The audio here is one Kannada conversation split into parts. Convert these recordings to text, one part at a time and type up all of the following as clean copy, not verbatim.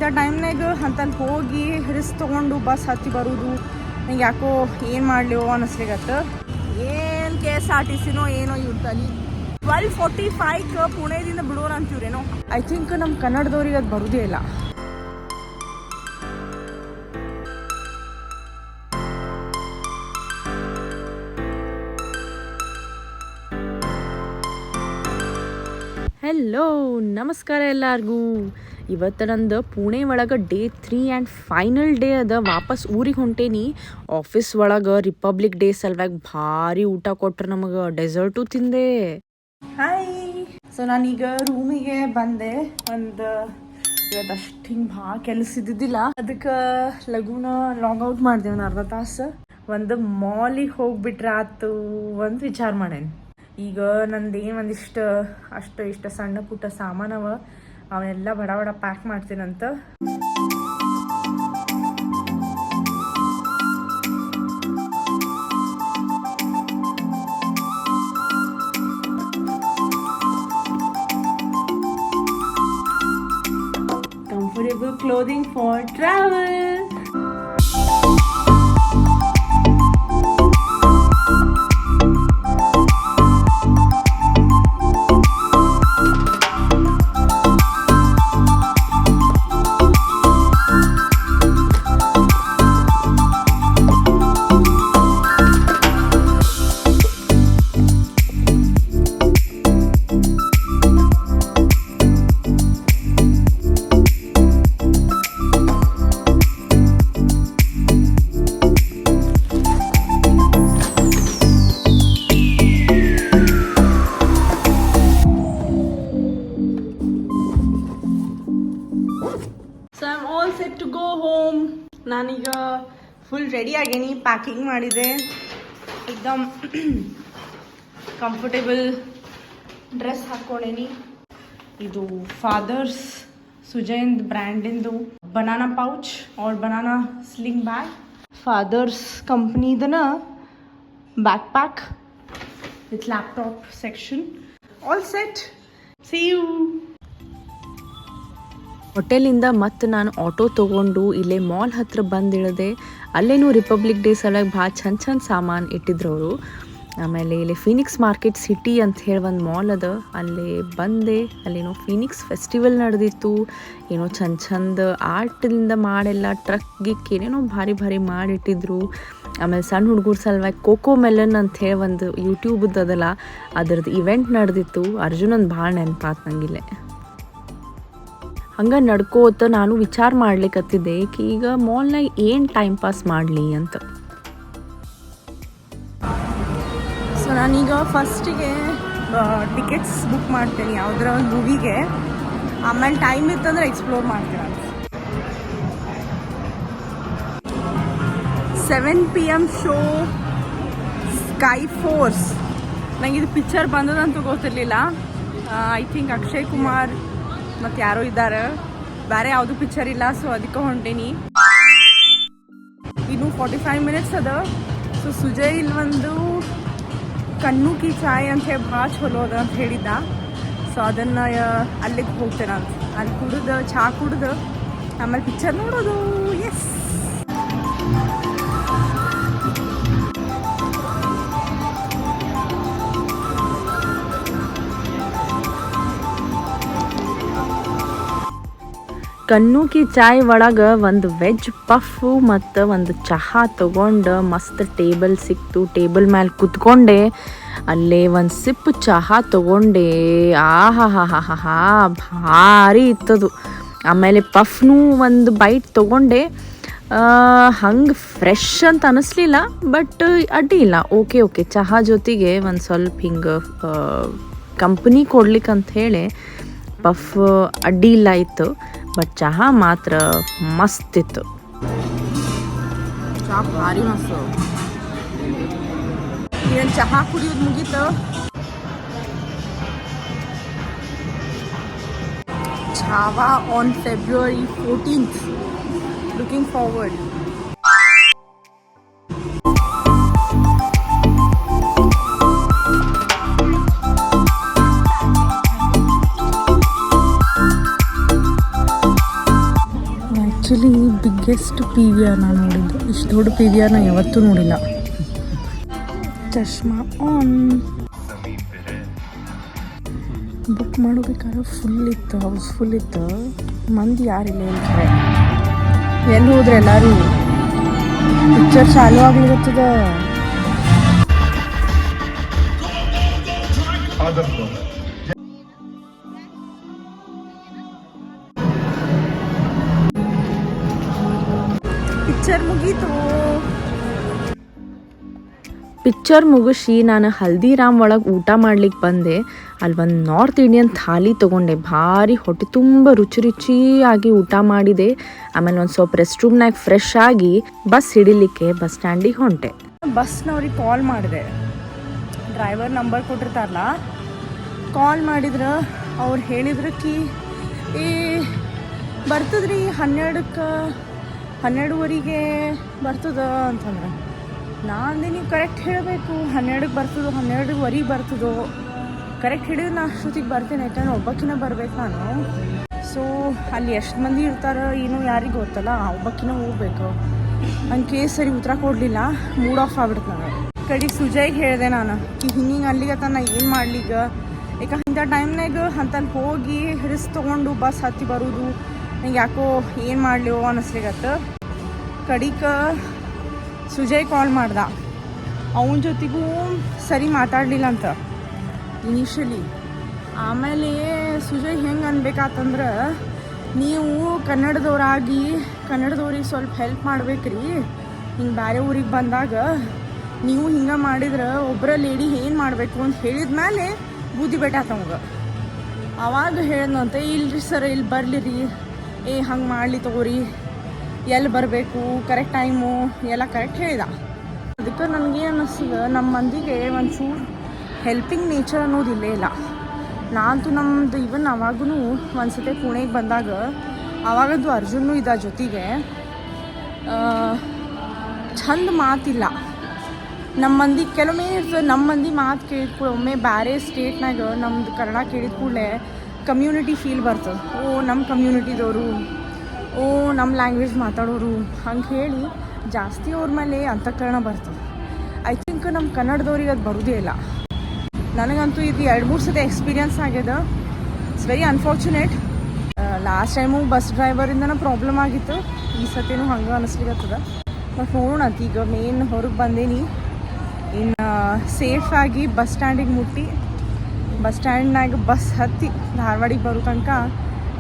ಇಂಥ ಟೈಮ್ನಾಗ ಅಂತಲ್ಲಿ ಹೋಗಿ ರಿಸ್ಕ್ ತೊಗೊಂಡು ಬಸ್ ಹತ್ತಿ ಬರೋದು ನಂಗೆ ಯಾಕೋ ಏನು ಮಾಡಲಿವೋ ಅನ್ನಿಸ್ಲಿಗತ್ತ. ಏನು KSRTC ಏನೋ ಇವ್ರಲ್ಲಿ 12:45 ಪುಣೆದಿಂದ ಬಿಡೋರು ಅಂತೀವ್ರೇನೋ. ಐ ಥಿಂಕ್ ನಮ್ಮ ಕನ್ನಡದವ್ರಿಗೆ ಅದು ಬರೋದೇ ಇಲ್ಲ. ಹೆಲೋ, ನಮಸ್ಕಾರ ಎಲ್ಲರಿಗೂ. ಇವತ್ತು ನಂದು ಪುಣೆ ಒಳಗೆ ಡೇ 3 ಆ್ಯಂಡ್ ಫೈನಲ್ ಡೇ ಅದ. ವಾಪಸ್ ಊರಿಗೆ ಹೊಂಟೇನಿ. ಆಫೀಸ್ ಒಳಗೆ ರಿಪಬ್ಲಿಕ್ ಡೇ ಸಲುವಾಗಿ ಭಾರಿ ಊಟ ಕೊಟ್ರು ನಮಗೆ. ಡೆಸರ್ಟು ತಿಂದೆ. ಹಾಯ್. ಸೊ ನಾನೀಗ ರೂಮಿಗೆ ಬಂದೆ. ಇವತ್ತು ಅಷ್ಟು ಹಿಂಗೆ ಭಾಳ ಕೆಲಸ ಇದ್ದಿದ್ದಿಲ್ಲ, ಅದಕ್ಕೆ ಲಘುನ ಲಾಗೌಟ್ ಮಾಡಿದೆ. ಒಂದು ಅರ್ಧ ತಾಸು ಒಂದು ಮಾಲಿಗೆ ಹೋಗ್ಬಿಟ್ರೆ ಆತು ಒಂದು ವಿಚಾರ ಮಾಡೇನಿ. ಈಗ ನಂದೇನು ಒಂದಿಷ್ಟು ಇಷ್ಟ ಸಣ್ಣ ಪುಟ್ಟ ಸಾಮಾನವ, ಅವನ್ನೆಲ್ಲ ಬಡ ಬಡ ಪ್ಯಾಕ್ ಮಾಡ್ತೀನಂತ. Comfortable clothing for travel. Set to go home. ನಾನೀಗ ಫುಲ್ ರೆಡಿ ಆಗೇನಿ. ಪ್ಯಾಕಿಂಗ್ ಮಾಡಿದೆ. ಎಕ್ದಮ್ ಕಂಫರ್ಟೇಬಲ್ ಡ್ರೆಸ್ ಹಾಕ್ಕೊಂಡೇನಿ. ಇದು ಫಾದರ್ಸ್ ಸುಜೈನ್ ಬ್ರ್ಯಾಂಡಿಂದು banana pouch or banana sling bag. Fathers ಕಂಪ್ನಿದನ backpack with laptop section. All set. See you. ಹೋಟೆಲಿಂದ ಮತ್ತು ನಾನು ಆಟೋ ತೊಗೊಂಡು ಇಲ್ಲೇ ಮಾಲ್ ಹತ್ರ ಬಂದಿಳಿದೆ. ಅಲ್ಲೇನೂ ರಿಪಬ್ಲಿಕ್ ಡೇ ಸಲುವಾಗಿ ಭಾಳ ಚಂದ ಸಾಮಾನು ಇಟ್ಟಿದ್ರು ಅವರು. ಆಮೇಲೆ ಇಲ್ಲಿ ಫೀನಿಕ್ಸ್ ಮಾರ್ಕೆಟ್ ಸಿಟಿ ಅಂತ ಹೇಳಿ ಒಂದು ಮಾಲ್ ಅದ, ಅಲ್ಲೇ ಬಂದೆ. ಅಲ್ಲೇನೋ ಫೀನಿಕ್ಸ್ ಫೆಸ್ಟಿವಲ್ ನಡೆದಿತ್ತು. ಏನೋ ಚಂದ ಆರ್ಟಿಂದ ಮಾಡೆಲ್ಲ ಟ್ರಕ್ ಗಿಕ್ ಏನೇನೋ ಭಾರಿ ಮಾಡಿಟ್ಟಿದ್ರು. ಆಮೇಲೆ ಸಣ್ಣ ಹುಡುಗರ ಸಲುವಾಗಿ ಕೋಕೋ ಮೆಲನ್ ಅಂತ ಹೇಳಿ ಒಂದು ಯೂಟ್ಯೂಬ್ದು ಅದಲ್ಲ, ಅದ್ರದ್ದು ಇವೆಂಟ್ ನಡೆದಿತ್ತು. ಅರ್ಜುನಂದು ಭಾಳ ನೆನಪಾತು ನಂಗಿಲ್ಲೇ. ಹಂಗೆ ನಡ್ಕೋತ ನಾನು ವಿಚಾರ ಮಾಡ್ಲಿಕ್ಕತ್ತಿದ್ದೆ ಈಗ ಮಾಲ್ನಾಗ ಏನು ಟೈಮ್ ಪಾಸ್ ಮಾಡಲಿ ಅಂತ. ಸೊ ನಾನೀಗ ಫಸ್ಟಿಗೆ ಟಿಕೆಟ್ಸ್ ಬುಕ್ ಮಾಡ್ತೇನೆ ಯಾವುದರ ಒಂದು ಮೂವಿಗೆ. ಆಮೇಲೆ ಟೈಮ್ ಇತ್ತಂದ್ರೆ ಎಕ್ಸ್ಪ್ಲೋರ್ ಮಾಡ್ತೀನಿ. 7 PM ಶೋ ಸ್ಕೈ ಫೋರ್ಸ್. ನಂಗೆ ಇದು ಪಿಕ್ಚರ್ ಬಂದದಂತೂ ಗೊತ್ತಿರಲಿಲ್ಲ. ಐ ಥಿಂಕ್ ಅಕ್ಷಯ್ ಕುಮಾರ್ ಮತ್ತು ಯಾರೋ ಇದ್ದಾರೆ, ಬೇರೆ ಯಾವುದು ಪಿಕ್ಚರ್ ಇಲ್ಲ. ಸೊ ಅದಕ್ಕೆ ಹೊಂಟೇನಿ. ಇನ್ನು 45 ಮಿನಿಟ್ಸ್ ಅದ. ಸೊ ಸುಜಯ್ ಇಲ್ಲಿ ಒಂದು ಕಣ್ಣು ಕಿ ಚಾಯ್ ಅಂತ ಹೇಳಿ ಭಾಳ ಚಲೋ ಅದ ಅಂತ ಹೇಳಿದ್ದ. ಸೊ ಅದನ್ನು ಅಲ್ಲಿಗೆ ಹೋಗ್ತೇನೆ ಅಂತ. ಅಲ್ಲಿ ಕುಡಿದು ಚಹಾ ಕುಡಿದು ಆಮೇಲೆ ಪಿಕ್ಚರ್ ನೋಡೋದು. ಎಸ್. ಕಣ್ಣು ಕಿ ಚಾಯ್ ಒಳಗೆ ಒಂದು ವೆಜ್ ಪಫು ಮತ್ತು ಒಂದು ಚಹಾ ತೊಗೊಂಡು ಮಸ್ತ್ ಟೇಬಲ್ ಸಿಕ್ತು. ಟೇಬಲ್ ಮೇಲೆ ಕುತ್ಕೊಂಡೆ ಅಲ್ಲೇ ಒಂದು ಸಿಪ್ಪು ಚಹಾ ತೊಗೊಂಡೆ. ಆಹಾ ಭಾರಿ ಇತ್ತದು. ಆಮೇಲೆ ಪಫ್ನು ಒಂದು ಬೈಟ್ ತೊಗೊಂಡೆ. ಹಂಗೆ ಫ್ರೆಶ್ ಅಂತ ಅನ್ನಿಸ್ಲಿಲ್ಲ, ಬಟ್ ಅಡ್ಡಿ ಇಲ್ಲ. ಓಕೆ ಚಹಾ ಜೊತೆಗೆ ಒಂದು ಸ್ವಲ್ಪ ಹಿಂಗೆ ಕಂಪ್ನಿ ಕೊಡ್ಲಿಕ್ಕಂತ ಹೇಳಿ ಪಫ್ ಅಡ್ಡಿ ಇಲ್ಲ ಇತ್ತು. ಬಟ್ ಚಹಾ ಮಾತ್ರ ಮಸ್ತ್ ಇತ್ತು. ಚಹಾ ಭಾರಿ ಮಸ್ತ್. ಏನು ಚಹಾ ಕುಡಿಯೋದು ಮುಗೀತು. Java on February 14th. Looking forward. Actually biggest P we are ನಾನು ನೋಡಿದ್ದು. ಇಷ್ಟು ದೊಡ್ಡ ಪಿ ವಿ ಆರ್ ನಾನು ಯಾವತ್ತೂ ನೋಡಿಲ್ಲ. ಚಶ್ಮಾ ಆನ್. ಬುಕ್ ಮಾಡಬೇಕಾದ್ರೆ ಫುಲ್ ಇತ್ತು, ಹೌಸ್ಫುಲ್ ಇತ್ತು. ಮಂದಿ ಯಾರಿಲ್ಲ ಹೇಳ್ತಾರೆ. ಎಲ್ಲಿ ಹೋದ್ರೆ ಎಲ್ಲರೂ ಪಿಕ್ಚರ್ ಚಾಲು ಆಗ್ಲಿರುತ್ತದ. ಪಿಕ್ಚರ್ ಮುಗೀತು. ಪಿಕ್ಚರ್ ಮುಗಿಸಿ ನಾನು ಹಲ್ದಿರಾಮ್ ಒಳಗೆ ಊಟ ಮಾಡ್ಲಿಕ್ಕೆ ಬಂದೆ. ಅಲ್ಲಿ ಒಂದು ನಾರ್ತ್ ಇಂಡಿಯನ್ ಥಾಲಿ ತೊಗೊಂಡೆ. ಭಾರಿ ಹೊಟ್ಟೆ ತುಂಬ ರುಚಿಯಾಗಿ ಊಟ ಮಾಡಿದೆ. ಆಮೇಲೆ ಒಂದು ಸ್ವಲ್ಪ ರೆಸ್ಟ್ ರೂಮ್ನಾಗ ಫ್ರೆಶ್ ಆಗಿ ಬಸ್ ಹಿಡಿಲಿಕ್ಕೆ ಬಸ್ ಸ್ಟ್ಯಾಂಡಿಗೆ ಹೊಂಟೆ. ಬಸ್ನವ್ರಿಗೆ ಕಾಲ್ ಮಾಡಿದೆ. ಡ್ರೈವರ್ ನಂಬರ್ ಕೊಟ್ಟಿರ್ತಾರಲ್ಲ, ಕಾಲ್ ಮಾಡಿದ್ರೆ ಅವ್ರು ಹೇಳಿದ್ರಕ್ಕಿ ಬರ್ತದ್ರಿ 12:30 ಬರ್ತದ ಅಂತಂದ್ರೆ, ನಾನು ನೀವು ಕರೆಕ್ಟ್ ಹೇಳಬೇಕು. 12ಕ್ಕೆ ಬರ್ತದೋ 12:20 ಬರ್ತದೋ ಕರೆಕ್ಟ್ ಹಿಡಿದ್ರೆ ನಾ ಅಷ್ಟೊತ್ತಿಗೆ ಬರ್ತೇನೆ. ಯಾಕಂದ್ರೆ ಒಬ್ಬಕ್ಕಿನ ಬರ್ಬೇಕು ನಾನು. ಸೊ ಅಲ್ಲಿ ಎಷ್ಟು ಮಂದಿ ಇರ್ತಾರೆ ಏನೋ ಯಾರಿಗೆ ಗೊತ್ತಲ್ಲ, ಒಬ್ಬಕ್ಕಿನ ಹೋಗ್ಬೇಕು. ನನ್ನ ಕೇಸ್ ಸರಿ ಉತ್ತರ ಕೊಡಲಿಲ್ಲ, ಮೂಡ್ ಆಫ್ ಆಗ್ಬಿಡ್ತು ನನಗೆ. ಕಡೆಗೆ ಸುಜಯ್ಗೆ ಹೇಳಿದೆ ನಾನು, ಹಿಂಗೆ ಅಲ್ಲಿಗತ್ತ ನಾ ಏನು ಮಾಡ್ಲಿಗ. ಯಾಕೆ ಇಂಥ ಟೈಮ್ನಾಗ ಅಂತಲ್ಲಿ ಹೋಗಿ ರಿಸ್ಕ್ ತೊಗೊಂಡು ಬಸ್ ಹತ್ತಿ ಬರೋದು ನಂಗೆ ಯಾಕೋ ಏನು ಮಾಡಲಿವೋ ಅನ್ನಿಸ್ಲಿಗತ್ತ. ಕಡಿಕ ಸುಜಯ್ ಕಾಲ್ ಮಾಡ್ದ. ಅವನ ಜೊತೆಗೂ ಸರಿ ಮಾತಾಡಲಿಲ್ಲ ಅಂತ ಇನಿಷಿಯಲಿ. ಆಮೇಲೆ ಸುಜಯ್ ಹೆಂಗೆ ಅನ್ಬೇಕಾತಂದ್ರೆ, ನೀವು ಕನ್ನಡದವ್ರಿಗೆ ಸ್ವಲ್ಪ ಹೆಲ್ಪ್ ಮಾಡ್ಬೇಕ್ರಿ. ಹಿಂಗೆ ಬೇರೆ ಊರಿಗೆ ಬಂದಾಗ ನೀವು ಹಿಂಗೆ ಮಾಡಿದ್ರೆ ಒಬ್ಬರ ಲೇಡಿ ಏನು ಮಾಡಬೇಕು ಅಂತ ಹೇಳಿದ ಮೇಲೆ ಬುದ್ಧಿ ಬೆಟ್ಟಾತ ಅವಂಗೆ. ಆವಾಗ ಹೇಳ್ದಂತೆ, ಇಲ್ರಿ ಸರ್ ಇಲ್ಲಿ ಬರಲಿರಿ, ಹಂಗೆ ಮಾಡಲಿ ತಗೋರಿ, ಎಲ್ಲಿ ಬರಬೇಕು ಕರೆಕ್ಟ್ ಟೈಮು ಎಲ್ಲ ಕರೆಕ್ಟ್ ಹೇಳಿದ. ಅದಕ್ಕೆ ನನಗೆ ಅನ್ನಿಸ್ತದೆ, ನಮ್ಮ ಮಂದಿಗೆ ಒಂಚೂರು ಹೆಲ್ಪಿಂಗ್ ನೇಚರ್ ಅನ್ನೋದು ಇಲ್ಲೇ ಇಲ್ಲ. ನಾನಂತೂ ನಮ್ಮದು ಇವನ್ ಅವಾಗೂ ಒಂದ್ಸತಿ ಪುಣೆಗೆ ಬಂದಾಗ ಆವಾಗಂತೂ ಅರ್ಜುನ್ನೂ ಇದ್ದ ಜೊತೆಗೆ. ಚಂದ ಮಾತಿಲ್ಲ ನಮ್ಮ ಮಂದಿ. ಕೆಲವೊಮ್ಮೆ ಇರ್ತದೆ ನಮ್ಮ ಮಂದಿ ಮಾತು ಕೇಳಿದ ಒಮ್ಮೆ ಬೇರೆ ಸ್ಟೇಟ್ನಾಗ ನಮ್ಮದು ಕನ್ನಡ ಕೇಳಿದ ಕೂಡಲೇ ಕಮ್ಯುನಿಟಿ ಫೀಲ್ ಬರ್ತದೆ. ನಮ್ಮ ಕಮ್ಯುನಿಟಿದವರು, ನಮ್ಮ ಲ್ಯಾಂಗ್ವೇಜ್ ಮಾತಾಡೋರು ಹಂಗೆ ಹೇಳಿ ಜಾಸ್ತಿ ಅವ್ರ ಮೇಲೆ ಅಂತಃಕರಣ ಬರ್ತದೆ. ಐ ಥಿಂಕ್ ನಮ್ಮ ಕನ್ನಡದವ್ರಿಗೆ ಅದು ಬರೋದೇ ಇಲ್ಲ. ನನಗಂತೂ ಇದು 2-3 ಸತಿ ಎಕ್ಸ್ಪೀರಿಯನ್ಸ್ ಆಗ್ಯದ. It's very unfortunate. Last time bus ಡ್ರೈವರಿಂದನೂ ಪ್ರಾಬ್ಲಮ್ ಆಗಿತ್ತು, ಈ ಸತಿನೂ ಹಂಗೆ ಅನ್ನಿಸ್ಲಿಕ್ಕತ್ತದ. ಬಟ್ ನೋಡೋಣ, ಈಗ ಮೇನ್ ಹೊರಗೆ ಬಂದೇನಿ. ಇನ್ನು ಸೇಫಾಗಿ ಬಸ್ ಸ್ಟ್ಯಾಂಡಿಗೆ ಮುಟ್ಟಿ ಬಸ್ ಸ್ಟ್ಯಾಂಡ್ನಾಗ ಬಸ್ ಹತ್ತಿ ಧಾರವಾಡಿಗೆ ಬರೋ ತನಕ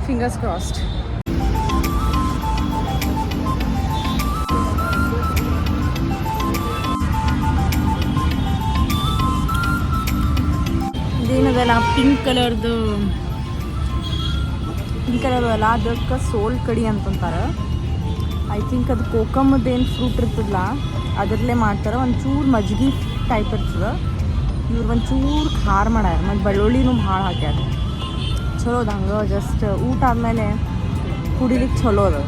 ಫಿಂಗರ್ಸ್ ಕ್ರಾಸ್ಡ್. ಇದೇನದಲ್ಲ ಪಿಂಕ್ ಕಲರ್ ಅಲ್ಲ, ಅದಕ್ಕೆ ಸೋಲ್ ಕಡಿ ಅಂತಂತಾರೆ. ಐ ಥಿಂಕ್ ಅದು ಕೋಕಮ್ಮದೇನು ಫ್ರೂಟ್ ಇರ್ತದಲ್ಲ ಅದರಲ್ಲೇ ಮಾಡ್ತಾರೆ. ಒಂಚೂರು ಮಜ್ಜಿಗೆ ಟೈಪ್ ಇರ್ತದೆ. ಇವ್ರು ಒಂಚೂರು ಖಾರ ಮಾಡ್ಯಾರ, ಮತ್ತು ಬೆಳ್ಳುಳ್ಳಿನೂ ಭಾಳ ಹಾಕ್ಯಾರ. ಚಲೋ ಅದು. ಹಂಗೆ ಜಸ್ಟ್ ಊಟ ಆದಮೇಲೆ ಕುಡಿಲಿಕ್ಕೆ ಚಲೋ ಅದು.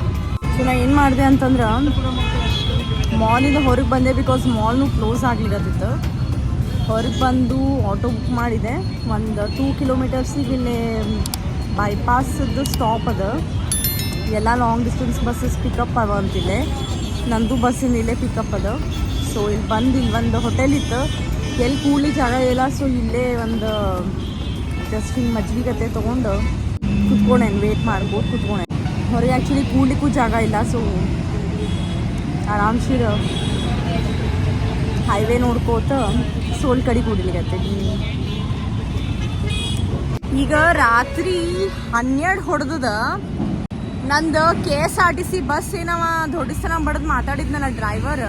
ಸೊ ನಾ ಏನು ಮಾಡಿದೆ ಅಂತಂದ್ರೆ, ಮಾಲಿಂದ ಹೊರಗೆ ಬಂದೆ. ಬಿಕಾಸ್ ಮಾಲ್ನೂ ಕ್ಲೋಸ್ ಆಗ್ಲಿರತ್ತಿತ್ತು. ಹೊರಗೆ ಬಂದು ಆಟೋ ಬುಕ್ ಮಾಡಿದೆ. ಒಂದು 2 ಕಿಲೋಮೀಟರ್ಸಿಗೆ ಇಲ್ಲೇ ಬೈಪಾಸದ್ದು ಸ್ಟಾಪ್ ಅದ. ಎಲ್ಲ ಲಾಂಗ್ ಡಿಸ್ಟೆನ್ಸ್ ಬಸ್ಸಸ್ ಪಿಕಪ್ ಅವ ಅಂತಿಲ್ಲೇ. ನಂದು ಬಸ್ಸಿನ ಇಲ್ಲೇ ಪಿಕಪ್ ಅದ. ಸೊ ಇಲ್ಲಿ ಬಂದು ಇಲ್ಲಿ ಒಂದು ಹೋಟೆಲ್ ಇತ್ತು, ಎಲ್ಲಿ ಕೂಡ್ಲಿಕ್ಕೆ ಜಾಗ ಇಲ್ಲ. ಸೊ ಇಲ್ಲೇ ಒಂದು ಜಸ್ಟ್ ಹಿಂಗೆ ಮಜ್ಜಿಗೆ ಗತೆ ತೊಗೊಂಡು ಕುತ್ಕೊಂಡೇನು, ವೇಟ್ ಮಾಡ್ಬೋದು ಕುತ್ಕೊಂಡೆ. ಹೊರಗೆ ಆ್ಯಕ್ಚುಲಿ ಕೂಡ್ಲಿಕ್ಕೂ ಜಾಗ ಇಲ್ಲ. ಸೊ ಆರಾಮ್ಸಿರ ಹೈವೇ ನೋಡ್ಕೋತ ಸೋಲ್ ಕಡೆ ಕೂಡ್ಲಿಕ್ಕೆ. ಈಗ ರಾತ್ರಿ 12 ಹೊಡೆದದ. ನಂದು KSRTC ಬಸ್ ಏನವ ದೊಡ್ಡಸ್ತನ ಬಡ್ದು ಮಾತಾಡಿದ್ನಲ್ಲ ಡ್ರೈವರ್,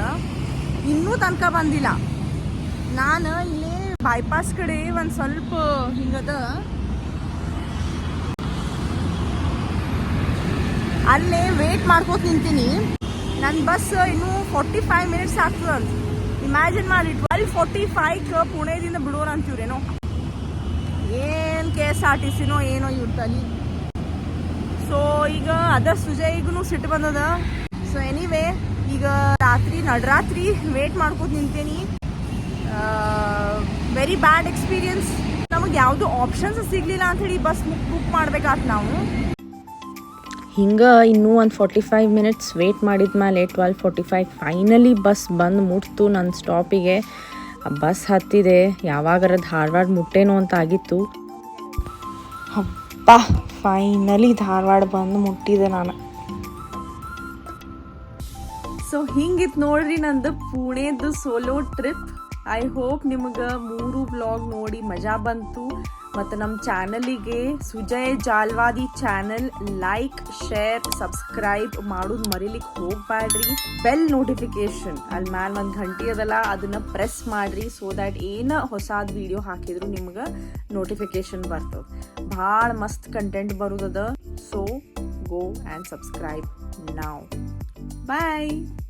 ಇನ್ನೂ ತನಕ ಬಂದಿಲ್ಲ. ನಾನು ಇಲ್ಲೇ ಬೈಪಾಸ್ ಕಡೆ ಒಂದು ಸ್ವಲ್ಪ ಹಿಂಗದ, ಅಲ್ಲೇ ವೇಟ್ ಮಾಡ್ಕೋತ ನಿಂತೀನಿ. ನನ್ನ ಬಸ್ ಇನ್ನೂ 45 ಮಿನಿಟ್ಸ್ ಆಗ್ತದಂತ. ಇಮ್ಯಾಜಿನ್ ಮಾಡಿ, 12:45ಕ್ಕೆ ಪುಣೆದಿಂದ ಬಿಡೋರು ಅಂತೀವ್ರೇನೋ. ಏನು KSRTCನೋ ಏನೋ ಇವ್ರ ತಲೆ. ಸೊ ಈಗ ಅದ ಸುಜಯ್ಗೂ ಸಿಟ್ಟು ಬಂದದ. ಸೊ ಎನಿವೇ ಈಗ ನಡರಾತ್ರಿ ವೇಟ್ ಮಾಡ್ಕೋತ ನಿಂತೇನಿ. Very bad experience. ನಮಗೆ ಯಾವುದು ಆಪ್ಷನ್ಸ್ ಸಿಗಲಿಲ್ಲ ಅಂಥೇಳಿ ಬಸ್ ಬುಕ್ ಮಾಡ್ಬೇಕಾತ್ ನಾವು. ಹಿಂಗೆ ಇನ್ನೂ ಒಂದು 45 ಮಿನಿಟ್ಸ್ ವೇಟ್ ಮಾಡಿದ ಮೇಲೆ 12:45 ಫೈನಲಿ ಬಸ್ ಬಂದು ಮುಟ್ತು ನನ್ನ ಸ್ಟಾಪಿಗೆ. ಬಸ್ ಹತ್ತಿದೆ, ಯಾವಾಗಾರ ಧಾರವಾಡ ಮುಟ್ಟೇನೋ ಅಂತ ಆಗಿತ್ತು. ಹಬ್ಬ, ಫೈನಲಿ ಧಾರವಾಡ ಬಂದು ಮುಟ್ಟಿದೆ ನಾನು. ಸೊ ಹಿಂಗಿತ್ತು ನೋಡ್ರಿ ನಂದು ಪುಣೆದು ಸೋಲೋ ಟ್ರಿಪ್. ಐ ಹೋಪ್ ನಿಮಗೆ 3 ವ್ಲಾಗ್ ನೋಡಿ ಮಜಾ ಬಂತು. ಮತ್ತು ನಮ್ಮ ಚಾನಲಿಗೆ Sujay Jalwadi channel like, share, subscribe ಮಾಡೋದು ಮರಿಲಿಕ್ಕೆ ಹೋಗ್ಬ್ಯಾಡ್ರಿ. ಬೆಲ್ ನೋಟಿಫಿಕೇಶನ್ ಅಲ್ಲಿ ಮ್ಯಾಲೆ ಒಂದು ಗಂಟೆ ಅದಲ್ಲ, ಅದನ್ನು ಪ್ರೆಸ್ ಮಾಡಿರಿ. ಸೊ ದ್ಯಾಟ್ ಏನು ಹೊಸಾದ ವಿಡಿಯೋ ಹಾಕಿದ್ರು ನಿಮ್ಗೆ ನೋಟಿಫಿಕೇಶನ್ ಬರ್ತದೆ. ಭಾಳ ಮಸ್ತ್ ಕಂಟೆಂಟ್ ಬರೋದದ. ಸೊ ಗೋ ಆ್ಯಂಡ್ ಸಬ್ಸ್ಕ್ರೈಬ್ ನಾವ್. Bye.